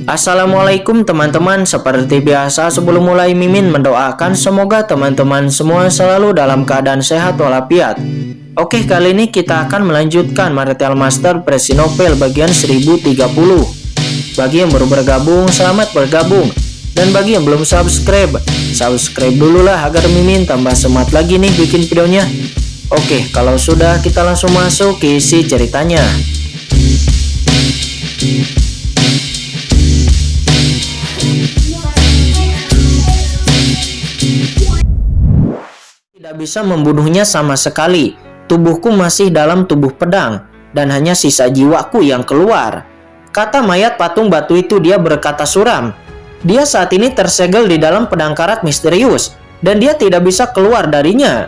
Assalamualaikum teman-teman. Seperti biasa sebelum mulai Mimin mendoakan semoga teman-teman semua selalu dalam keadaan sehat walafiat. Oke, kali ini kita akan melanjutkan Martial Master Presinopel bagian 1030. Bagi yang baru bergabung, selamat bergabung. Dan bagi yang belum subscribe dulu lah agar Mimin tambah semangat lagi nih bikin videonya. Oke, kalau sudah kita langsung masuk ke isi ceritanya. Tidak bisa membunuhnya sama sekali. Tubuhku masih dalam tubuh pedang dan hanya sisa jiwaku yang keluar, kata mayat patung batu itu. Dia berkata suram. Dia saat ini tersegel di dalam pedang karat misterius dan dia tidak bisa keluar darinya.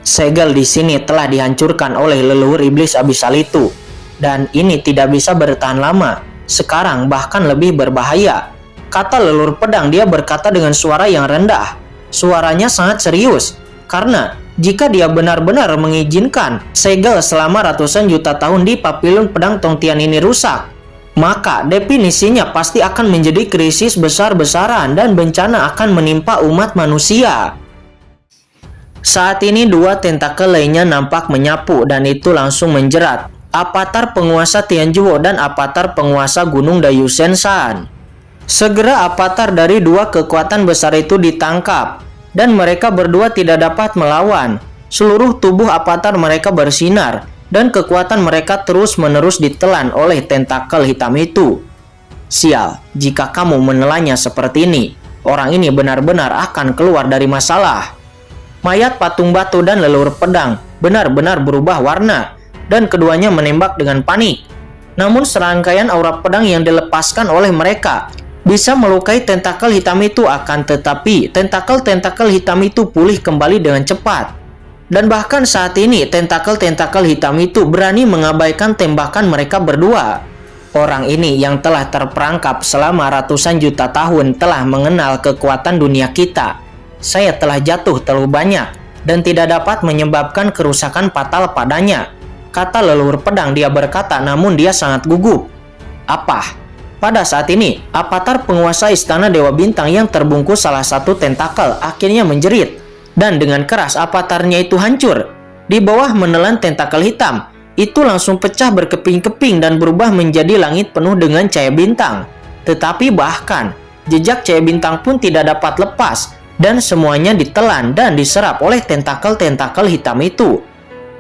Segel di sini telah dihancurkan oleh leluhur iblis abisal itu dan ini tidak bisa bertahan lama. Sekarang bahkan lebih berbahaya, kata leluhur pedang. Dia berkata dengan suara yang rendah. Suaranya sangat serius. Karena jika dia benar-benar mengizinkan segel selama ratusan juta tahun di papilun pedang Tongtian ini rusak, maka definisinya pasti akan menjadi krisis besar-besaran dan bencana akan menimpa umat manusia. Saat ini dua tentakel lainnya nampak menyapu dan itu langsung menjerat avatar penguasa Tianjuo dan avatar penguasa Gunung Dayusen-san. Segera avatar dari dua kekuatan besar itu ditangkap dan mereka berdua tidak dapat melawan. Seluruh tubuh avatar mereka bersinar dan kekuatan mereka terus-menerus ditelan oleh tentakel hitam itu. Sial, jika kamu menelannya seperti ini, orang ini benar-benar akan keluar dari masalah. Mayat patung batu dan leluhur pedang benar-benar berubah warna dan keduanya menembak dengan panik. Namun serangkaian aura pedang yang dilepaskan oleh mereka bisa melukai tentakel hitam itu, akan tetapi tentakel-tentakel hitam itu pulih kembali dengan cepat. Dan bahkan saat ini tentakel-tentakel hitam itu berani mengabaikan tembakan mereka berdua. Orang ini yang telah terperangkap selama ratusan juta tahun telah mengenal kekuatan dunia kita. Saya telah jatuh terlalu banyak dan tidak dapat menyebabkan kerusakan fatal padanya, kata leluhur pedang. Dia berkata namun dia sangat gugup. Apa? Pada saat ini, avatar penguasa istana Dewa Bintang yang terbungkus salah satu tentakel akhirnya menjerit. Dan dengan keras avatarnya itu hancur. Di bawah menelan tentakel hitam, itu langsung pecah berkeping-keping dan berubah menjadi langit penuh dengan cahaya bintang. Tetapi bahkan, jejak cahaya bintang pun tidak dapat lepas. Dan semuanya ditelan dan diserap oleh tentakel-tentakel hitam itu.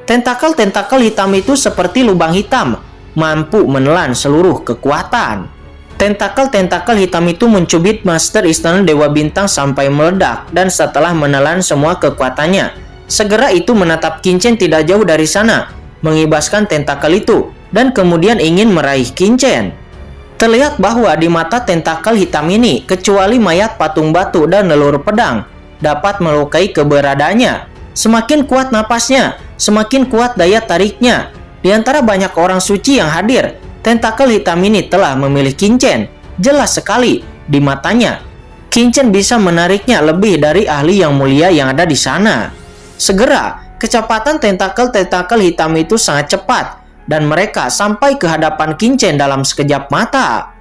Tentakel-tentakel hitam itu seperti lubang hitam, mampu menelan seluruh kekuatan. Tentakel-tentakel hitam itu mencubit Master Istana Dewa Bintang sampai meledak dan setelah menelan semua kekuatannya, segera itu menatap Qinchen tidak jauh dari sana, mengibaskan tentakel itu dan kemudian ingin meraih Qinchen. Terlihat bahwa di mata tentakel hitam ini, kecuali mayat patung batu dan leluhur pedang dapat melukai keberadaannya. Semakin kuat napasnya, semakin kuat daya tariknya. Di antara banyak orang suci yang hadir, tentakel hitam ini telah memilih Qinchen. Jelas sekali di matanya, Qinchen bisa menariknya lebih dari ahli yang mulia yang ada di sana. Segera, kecepatan tentakel-tentakel hitam itu sangat cepat dan mereka sampai ke hadapan Qinchen dalam sekejap mata.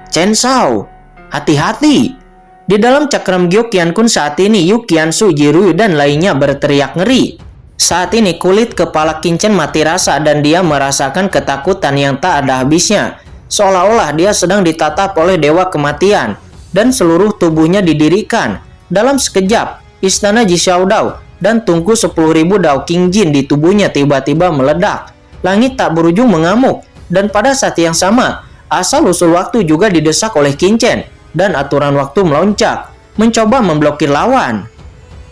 Chen Shao, hati-hati! Di dalam cakram Gyo Qiankun saat ini, Yu Qiansu, Jirui dan lainnya berteriak ngeri. Saat ini kulit kepala Qinchen mati rasa dan dia merasakan ketakutan yang tak ada habisnya. Seolah-olah dia sedang ditatap oleh dewa kematian dan seluruh tubuhnya didirikan. Dalam sekejap, istana Jixiaodao dan tungku 10.000 Dao Qingjin di tubuhnya tiba-tiba meledak. Langit tak berujung mengamuk dan pada saat yang sama, asal-usul waktu juga didesak oleh Qinchen dan aturan waktu melonjak, mencoba memblokir lawan.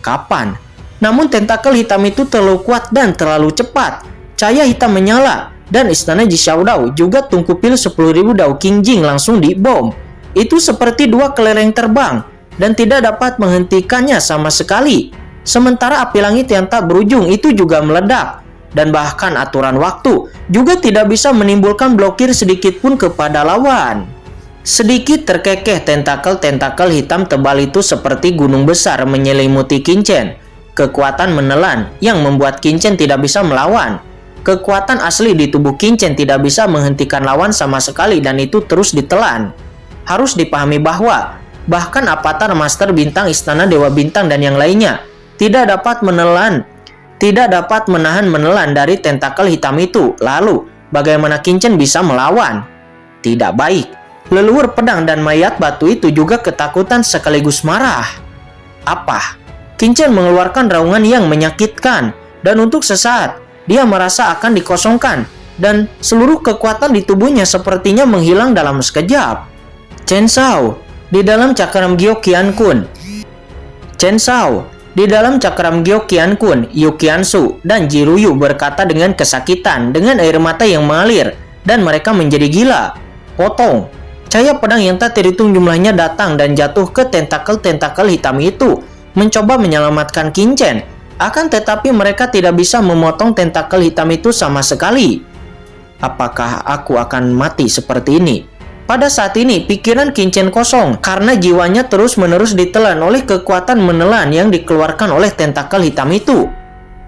Kapan? Namun tentakel hitam itu terlalu kuat dan terlalu cepat. Cahaya hitam menyala dan istana Jixiaodao juga tungku pil 10.000 Dao Qingjin langsung dibom. Itu seperti dua kelereng terbang dan tidak dapat menghentikannya sama sekali. Sementara api langit yang tak berujung itu juga meledak. Dan bahkan aturan waktu juga tidak bisa menimbulkan blokir sedikit pun kepada lawan. Sedikit terkekeh tentakel-tentakel hitam tebal itu seperti gunung besar menyelimuti Qinchen. Kekuatan menelan yang membuat Qinchen tidak bisa melawan. Kekuatan asli di tubuh Qinchen tidak bisa menghentikan lawan sama sekali dan itu terus ditelan. harus dipahami bahwa bahkan avatar Master Bintang Istana Dewa Bintang dan yang lainnya tidak dapat menahan menelan dari tentakel hitam itu. Lalu, bagaimana Qingchen bisa melawan? Tidak baik. Leluhur pedang dan mayat batu itu juga ketakutan sekaligus marah. Apa? Qingchen mengeluarkan raungan yang menyakitkan, dan untuk sesaat, dia merasa akan dikosongkan, dan seluruh kekuatan di tubuhnya sepertinya menghilang dalam sekejap. Chen Shao, di dalam cakram Gyo Qian Kun. Chen Shao, di dalam cakram Gyo Qian Kun, Yu Qiansu dan Jiruyu berkata dengan kesakitan, dengan air mata yang mengalir, dan mereka menjadi gila. Potong. Cahaya pedang yang tak terhitung jumlahnya datang dan jatuh ke tentakel-tentakel hitam itu, mencoba menyelamatkan Qingchen. Akan tetapi mereka tidak bisa memotong tentakel hitam itu sama sekali. Apakah aku akan mati seperti ini? Pada saat ini, pikiran Qingchen kosong karena jiwanya terus-menerus ditelan oleh kekuatan menelan yang dikeluarkan oleh tentakel hitam itu.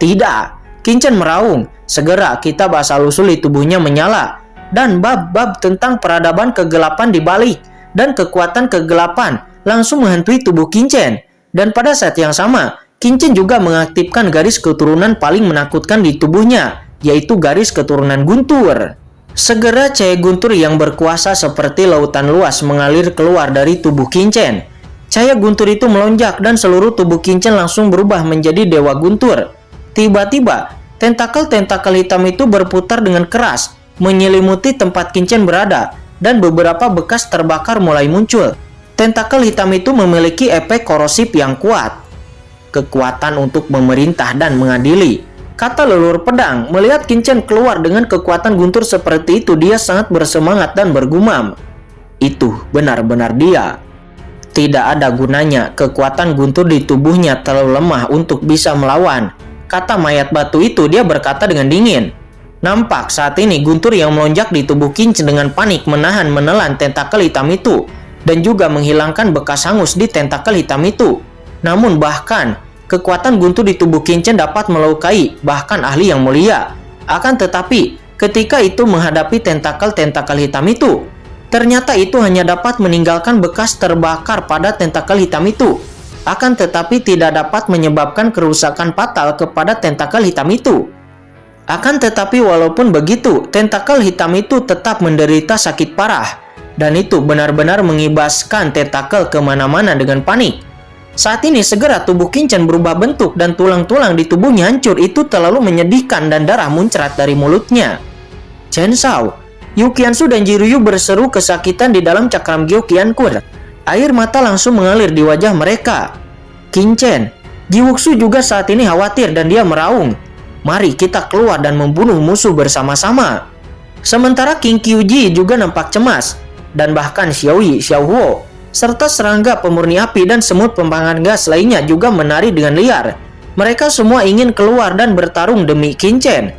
Tidak, Qingchen meraung. Segera kitab asal-usul di tubuhnya menyala, dan bab-bab tentang peradaban kegelapan dibalik, dan kekuatan kegelapan langsung menghantui tubuh Qingchen. Dan pada saat yang sama, Qingchen juga mengaktifkan garis keturunan paling menakutkan di tubuhnya, yaitu garis keturunan guntur. Segera cahaya guntur yang berkuasa seperti lautan luas mengalir keluar dari tubuh Qingchen. Cahaya guntur itu melonjak dan seluruh tubuh Qingchen langsung berubah menjadi dewa guntur. Tiba-tiba, tentakel-tentakel hitam itu berputar dengan keras, menyelimuti tempat Qingchen berada, dan beberapa bekas terbakar mulai muncul. Tentakel hitam itu memiliki efek korosif yang kuat. Kekuatan untuk memerintah dan mengadili, kata leluhur pedang. Melihat Qingchen keluar dengan kekuatan guntur seperti itu, dia sangat bersemangat dan bergumam. Itu benar-benar dia. Tidak ada gunanya, kekuatan guntur di tubuhnya terlalu lemah untuk bisa melawan, kata mayat batu itu. Dia berkata dengan dingin. Nampak saat ini guntur yang melonjak di tubuh Qingchen dengan panik menelan tentakel hitam itu, dan juga menghilangkan bekas hangus di tentakel hitam itu. Namun bahkan kekuatan guntur di tubuh Qingchen dapat melukai bahkan ahli yang mulia. Akan tetapi ketika itu menghadapi tentakel-tentakel hitam itu, ternyata itu hanya dapat meninggalkan bekas terbakar pada tentakel hitam itu. Akan tetapi tidak dapat menyebabkan kerusakan fatal kepada tentakel hitam itu. Akan tetapi walaupun begitu, tentakel hitam itu tetap menderita sakit parah, dan itu benar-benar mengibaskan tentakel kemana-mana dengan panik. Saat ini segera tubuh Qingchen berubah bentuk dan tulang-tulang di tubuhnya hancur. Itu terlalu menyedihkan dan darah muncrat dari mulutnya. Chen Shao, Yu Qiansu dan Jiruyu berseru kesakitan di dalam cakram Gyo Qian Kun. Air mata langsung mengalir di wajah mereka. Qingchen, Ji Wuxu juga saat ini khawatir dan dia meraung. Mari kita keluar dan membunuh musuh bersama-sama. Sementara King Qiuji juga nampak cemas, dan bahkan Xiao Yi, Xiao Huo, serta serangga pemurni api dan semut pembangkit gas lainnya juga menari dengan liar. Mereka semua ingin keluar dan bertarung demi Qingchen.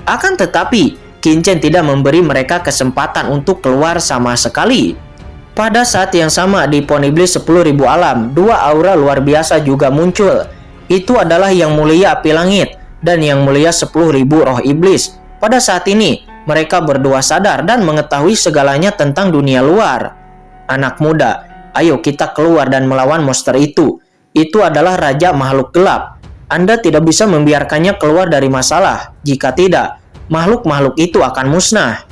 Akan tetapi, Qingchen tidak memberi mereka kesempatan untuk keluar sama sekali. Pada saat yang sama di Pohon Iblis 10.000 alam, dua aura luar biasa juga muncul. Itu adalah Yang Mulia Api Langit dan Yang Mulia 10.000 Roh Iblis. Pada saat ini, mereka berdua sadar dan mengetahui segalanya tentang dunia luar. Anak muda, ayo kita keluar dan melawan monster itu. Itu adalah Raja Makhluk Gelap. Anda tidak bisa membiarkannya keluar dari masalah. Jika tidak, makhluk-makhluk itu akan musnah.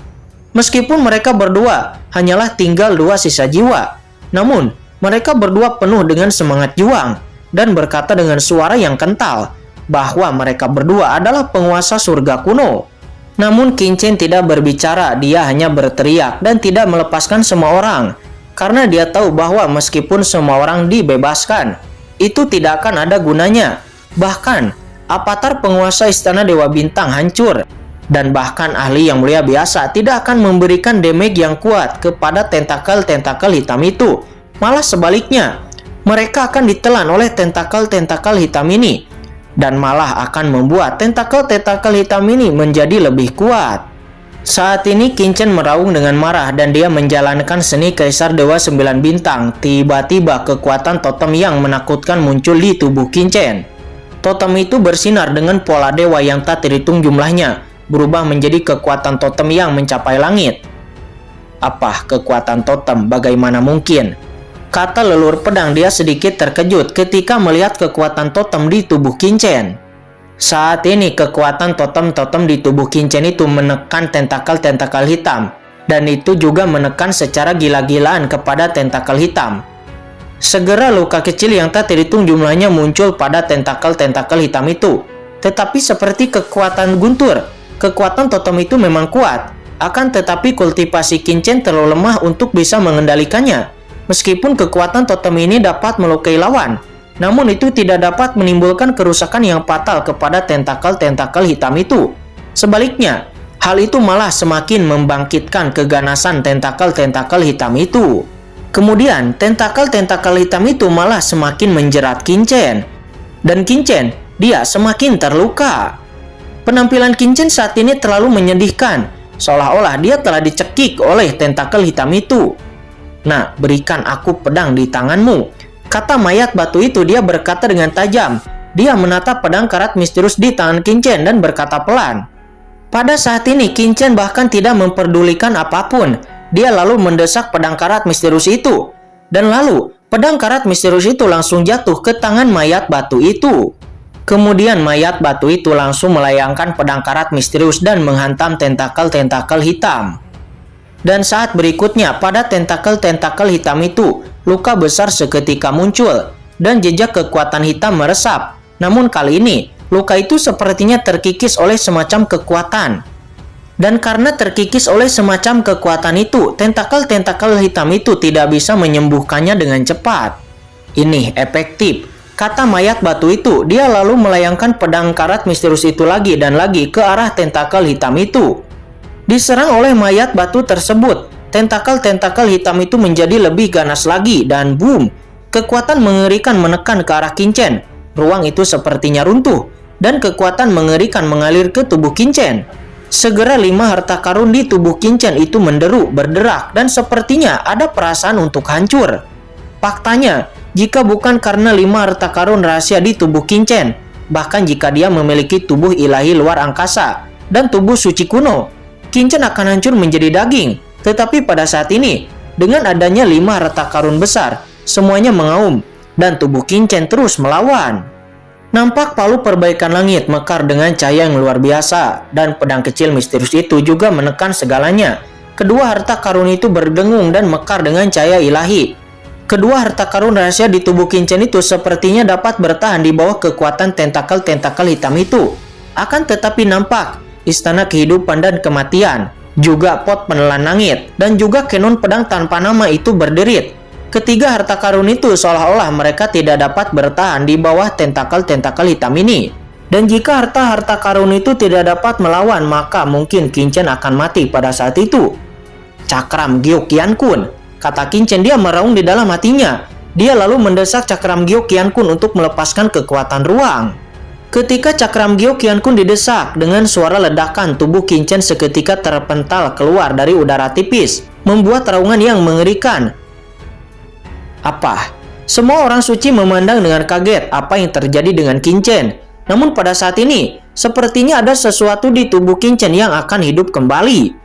Meskipun mereka berdua hanyalah tinggal dua sisa jiwa, namun mereka berdua penuh dengan semangat juang dan berkata dengan suara yang kental bahwa mereka berdua adalah penguasa surga kuno. Namun Qingchen tidak berbicara, dia hanya berteriak dan tidak melepaskan semua orang. Karena dia tahu bahwa meskipun semua orang dibebaskan, itu tidak akan ada gunanya. Bahkan, avatar penguasa Istana Dewa Bintang hancur. Dan bahkan ahli yang mulia biasa tidak akan memberikan damage yang kuat kepada tentakel-tentakel hitam itu. Malah sebaliknya, mereka akan ditelan oleh tentakel-tentakel hitam ini. Dan malah akan membuat tentakel-tentakel hitam ini menjadi lebih kuat. Saat ini Qingchen meraung dengan marah dan dia menjalankan seni Kaisar Dewa 9 Bintang. Tiba-tiba kekuatan totem yang menakutkan muncul di tubuh Qingchen. Totem itu bersinar dengan pola dewa yang tak terhitung jumlahnya, berubah menjadi kekuatan totem yang mencapai langit. Apa kekuatan totem? Bagaimana mungkin? Kata leluhur pedang. Dia sedikit terkejut ketika melihat kekuatan totem di tubuh Qin-Chen. Saat ini kekuatan totem-totem di tubuh Qin-Chen itu menekan tentakel-tentakel hitam, dan itu juga menekan secara gila-gilaan kepada tentakel hitam. Segera luka kecil yang tak terhitung jumlahnya muncul pada tentakel-tentakel hitam itu. Tetapi seperti kekuatan guntur, kekuatan totem itu memang kuat. Akan tetapi kultivasi Qin-Chen terlalu lemah untuk bisa mengendalikannya. Meskipun kekuatan totem ini dapat melukai lawan, namun itu tidak dapat menimbulkan kerusakan yang fatal kepada tentakel-tentakel hitam itu. Sebaliknya, hal itu malah semakin membangkitkan keganasan tentakel-tentakel hitam itu. Kemudian, tentakel-tentakel hitam itu malah semakin menjerat Qin-Chen. Dan Qin-Chen, dia semakin terluka. Penampilan Qin-Chen saat ini terlalu menyedihkan, seolah-olah dia telah dicekik oleh tentakel hitam itu. Nah, berikan aku pedang di tanganmu, kata mayat batu itu. Dia berkata dengan tajam. Dia menatap pedang karat misterius di tangan Qin-Chen dan berkata pelan. Pada saat ini Qin-Chen bahkan tidak memperdulikan apapun. Dia lalu mendesak pedang karat misterius itu. Dan lalu pedang karat misterius itu langsung jatuh ke tangan mayat batu itu. Kemudian mayat batu itu langsung melayangkan pedang karat misterius dan menghantam tentakel-tentakel hitam. Dan saat berikutnya pada tentakel-tentakel hitam itu, luka besar seketika muncul dan jejak kekuatan hitam meresap. Namun kali ini, luka itu sepertinya terkikis oleh semacam kekuatan. Dan karena terkikis oleh semacam kekuatan itu, tentakel-tentakel hitam itu tidak bisa menyembuhkannya dengan cepat. Ini efektif, kata mayat batu itu. Dia lalu melayangkan pedang karat misterius itu lagi dan lagi ke arah tentakel hitam itu. Diserang oleh mayat batu tersebut, tentakel-tentakel hitam itu menjadi lebih ganas lagi dan boom, kekuatan mengerikan menekan ke arah Qin-Chen. Ruang itu sepertinya runtuh dan kekuatan mengerikan mengalir ke tubuh Qin-Chen. Segera 5 harta karun di tubuh Qin-Chen itu menderu, berderak, dan sepertinya ada perasaan untuk hancur. Faktanya, jika bukan karena 5 harta karun rahasia di tubuh Qin-Chen, bahkan jika dia memiliki tubuh ilahi luar angkasa dan tubuh suci kuno, Qin-Chen akan hancur menjadi daging. Tetapi pada saat ini, dengan adanya 5 harta karun besar, semuanya mengaum, dan tubuh Qin-Chen terus melawan. Nampak palu perbaikan langit mekar dengan cahaya yang luar biasa, dan pedang kecil misterius itu juga menekan segalanya. Kedua harta karun itu berdengung dan mekar dengan cahaya ilahi. Kedua harta karun rahasia di tubuh Qin-Chen itu sepertinya dapat bertahan di bawah kekuatan tentakel-tentakel hitam itu. Akan tetapi nampak istana kehidupan dan kematian, juga pot penelan langit, dan juga kenon pedang tanpa nama itu berderit. Ketiga harta karun itu seolah-olah mereka tidak dapat bertahan di bawah tentakel-tentakel hitam ini. Dan jika harta-harta karun itu tidak dapat melawan, maka mungkin Qin-Chen akan mati pada saat itu. Cakram Gyo Qiankun, kata Qin-Chen. Dia meraung di dalam hatinya. Dia lalu mendesak Cakram Gyo Qiankun untuk melepaskan kekuatan ruang. Ketika Cakram Gyo Qiankun didesak, dengan suara ledakan tubuh Qin-Chen seketika terpental keluar dari udara tipis, membuat raungan yang mengerikan. Apa? Semua orang suci memandang dengan kaget apa yang terjadi dengan Qin-Chen. Namun pada saat ini, sepertinya ada sesuatu di tubuh Qin-Chen yang akan hidup kembali.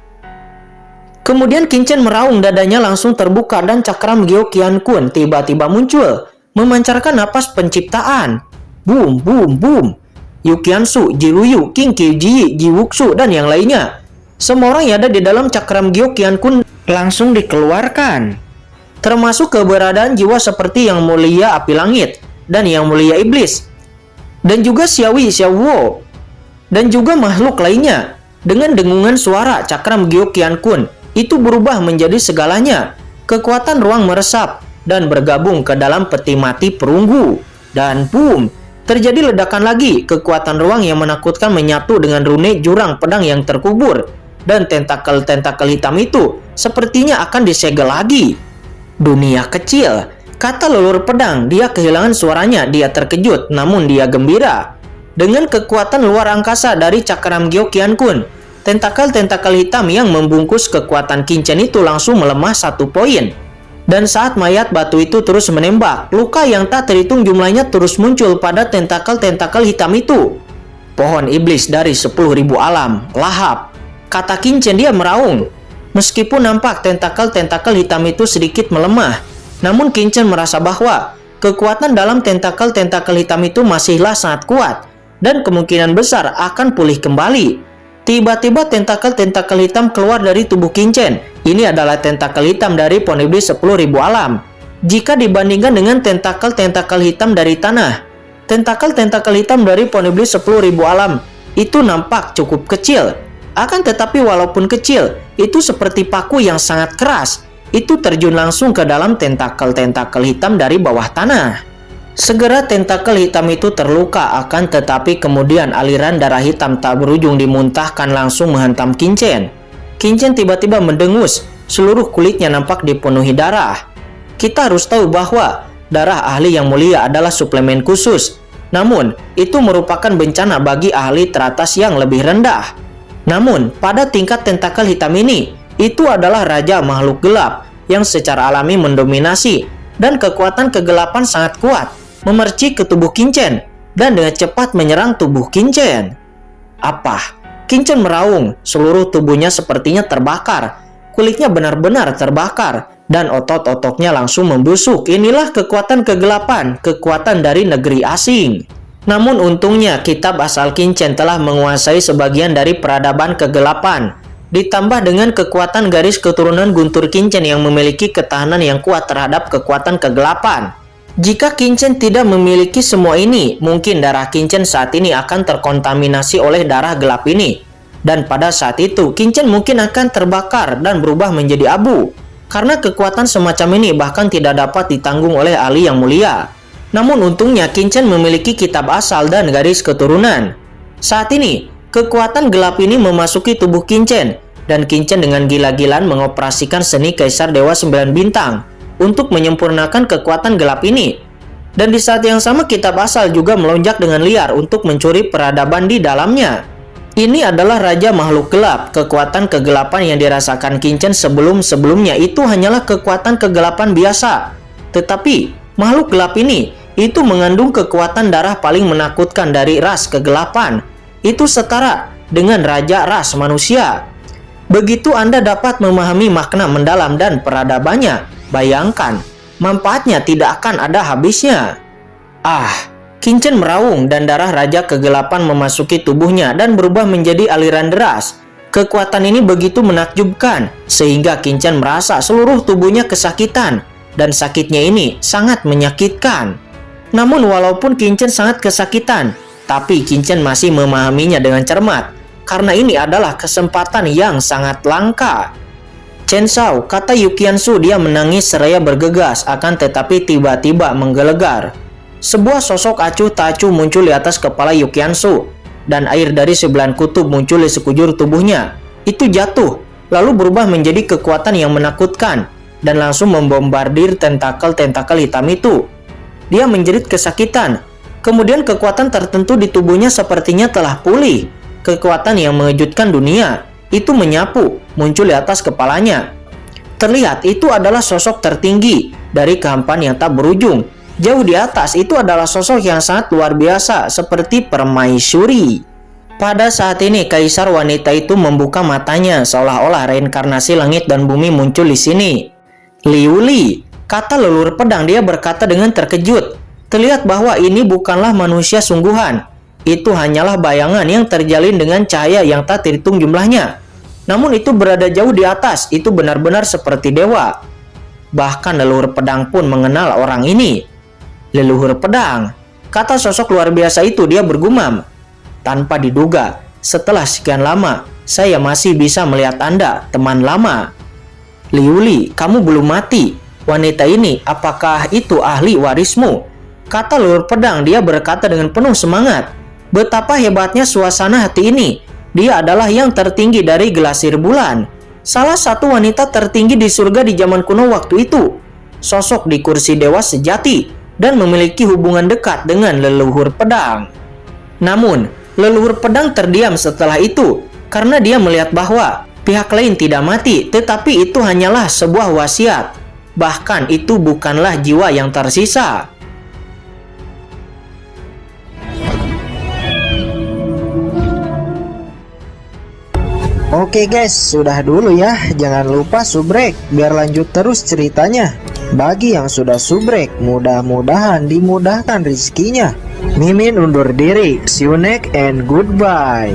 Kemudian Qin-Chen meraung, dadanya langsung terbuka dan Cakram Gyo Qiankun tiba-tiba muncul, memancarkan napas penciptaan. Boom, boom, boom. Yu Qiansu, Ji Luyu, King Qi Ji, Ji Wuxu, dan yang lainnya. Semua orang yang ada di dalam Cakram Gyo Qiankun langsung dikeluarkan. Termasuk keberadaan jiwa seperti Yang Mulia Api Langit, dan Yang Mulia Iblis. Dan juga Xiaowi Xiaowo. Dan juga makhluk lainnya. Dengan dengungan suara, Cakram Gyo Qiankun itu berubah menjadi segalanya. Kekuatan ruang meresap dan bergabung ke dalam peti mati perunggu. Dan boom, terjadi ledakan lagi. Kekuatan ruang yang menakutkan menyatu dengan rune jurang pedang yang terkubur. Dan tentakel-tentakel hitam itu sepertinya akan disegel lagi. Dunia kecil, kata leluhur pedang. Dia kehilangan suaranya. Dia terkejut, namun dia gembira. Dengan kekuatan luar angkasa dari Cakram Gyo Qiankun, tentakel-tentakel hitam yang membungkus kekuatan Qin-Chen itu langsung melemah 1 poin. Dan saat mayat batu itu terus menembak, luka yang tak terhitung jumlahnya terus muncul pada tentakel-tentakel hitam itu. Pohon iblis dari 10.000 alam, lahap, kata Qin-Chen. Dia meraung. Meskipun nampak tentakel-tentakel hitam itu sedikit melemah, namun Qin Chen merasa bahwa kekuatan dalam tentakel-tentakel hitam itu masihlah sangat kuat dan kemungkinan besar akan pulih kembali. Tiba-tiba tentakel-tentakel hitam keluar dari tubuh Qin Chen. Ini adalah tentakel hitam dari pohon iblis 10.000 alam. Jika dibandingkan dengan tentakel-tentakel hitam dari tanah, tentakel-tentakel hitam dari pohon iblis 10.000 alam itu nampak cukup kecil. Akan tetapi walaupun kecil, itu seperti paku yang sangat keras. Itu terjun langsung ke dalam tentakel-tentakel hitam dari bawah tanah. Segera tentakel hitam itu terluka, akan tetapi kemudian aliran darah hitam tak berujung dimuntahkan langsung menghantam Qin Chen. Qin Chen tiba-tiba mendengus, seluruh kulitnya nampak dipenuhi darah. Kita harus tahu bahwa darah ahli yang mulia adalah suplemen khusus. Namun, itu merupakan bencana bagi ahli teratas yang lebih rendah. Namun, pada tingkat tentakel hitam ini, itu adalah raja makhluk gelap yang secara alami mendominasi dan kekuatan kegelapan sangat kuat, memercik ke tubuh Qin Chen dan dengan cepat menyerang tubuh Qin Chen. Apa? Qin Chen meraung, seluruh tubuhnya sepertinya terbakar. Kulitnya benar-benar terbakar dan otot-ototnya langsung membusuk. Inilah kekuatan kegelapan, kekuatan dari negeri asing. Namun untungnya kitab asal Qin Chen telah menguasai sebagian dari peradaban kegelapan. Ditambah dengan kekuatan garis keturunan guntur Qin Chen yang memiliki ketahanan yang kuat terhadap kekuatan kegelapan. Jika Qin Chen tidak memiliki semua ini, mungkin darah Qin Chen saat ini akan terkontaminasi oleh darah gelap ini. Dan pada saat itu, Qin Chen mungkin akan terbakar dan berubah menjadi abu. Karena kekuatan semacam ini bahkan tidak dapat ditanggung oleh ahli yang mulia. Namun untungnya Qin Chen memiliki kitab asal dan garis keturunan. Saat ini, kekuatan gelap ini memasuki tubuh Qin Chen. Dan Qin Chen dengan gila-gilaan mengoperasikan seni Kaisar Dewa 9 Bintang untuk menyempurnakan kekuatan gelap ini. Dan di saat yang sama kitab asal juga melonjak dengan liar untuk mencuri peradaban di dalamnya. Ini adalah raja makhluk gelap. Kekuatan kegelapan yang dirasakan Qin Chen sebelum-sebelumnya itu hanyalah kekuatan kegelapan biasa. Tetapi makhluk gelap ini itu mengandung kekuatan darah paling menakutkan dari ras kegelapan. Itu setara dengan raja ras manusia. Begitu Anda dapat memahami makna mendalam dan peradabannya, bayangkan, manfaatnya tidak akan ada habisnya. Qin Chen meraung dan darah raja kegelapan memasuki tubuhnya dan berubah menjadi aliran deras. Kekuatan ini begitu menakjubkan sehingga Qin Chen merasa seluruh tubuhnya kesakitan dan sakitnya ini sangat menyakitkan. Namun walaupun Qin Chen sangat kesakitan, tapi Qin Chen masih memahaminya dengan cermat karena ini adalah kesempatan yang sangat langka. Chen Shao, kata Yu Qianzu, dia menangis seraya bergegas, akan tetapi tiba-tiba menggelegar. Sebuah sosok acuh tak acuh muncul di atas kepala Yu Qianzu, dan air dari 9 kutub muncul di sekujur tubuhnya. Itu jatuh, lalu berubah menjadi kekuatan yang menakutkan, dan langsung membombardir tentakel-tentakel hitam itu. Dia menjerit kesakitan, kemudian kekuatan tertentu di tubuhnya sepertinya telah pulih. Kekuatan yang mengejutkan dunia itu menyapu, muncul di atas kepalanya. Terlihat itu adalah sosok tertinggi dari kehampaan yang tak berujung. Jauh di atas itu adalah sosok yang sangat luar biasa seperti permaisuri. Pada saat ini kaisar wanita itu membuka matanya seolah-olah reinkarnasi langit dan bumi muncul di sini. Liu Li, kata leluhur pedang, dia berkata dengan terkejut. Terlihat bahwa ini bukanlah manusia sungguhan. Itu hanyalah bayangan yang terjalin dengan cahaya yang tak terhitung jumlahnya. Namun itu berada jauh di atas, itu benar-benar seperti dewa. Bahkan leluhur pedang pun mengenal orang ini. Leluhur pedang, kata sosok luar biasa itu, dia bergumam. Tanpa diduga, setelah sekian lama, saya masih bisa melihat Anda, teman lama. Liu Li, kamu belum mati. Wanita ini, apakah itu ahli warismu? Kata leluhur pedang, dia berkata dengan penuh semangat. Betapa hebatnya suasana hati ini. Dia adalah yang tertinggi dari Gelasir Bulan. Salah satu wanita tertinggi di surga di zaman kuno waktu itu. Sosok di kursi dewa sejati dan memiliki hubungan dekat dengan leluhur pedang. Namun, leluhur pedang terdiam setelah itu karena dia melihat bahwa pihak lain tidak mati, tetapi itu hanyalah sebuah wasiat. Bahkan itu bukanlah jiwa yang tersisa. Oke guys, sudah dulu ya. Jangan lupa subrek biar lanjut terus ceritanya. Bagi yang sudah subrek, mudah-mudahan dimudahkan rezekinya. Mimin undur diri. See you next and goodbye.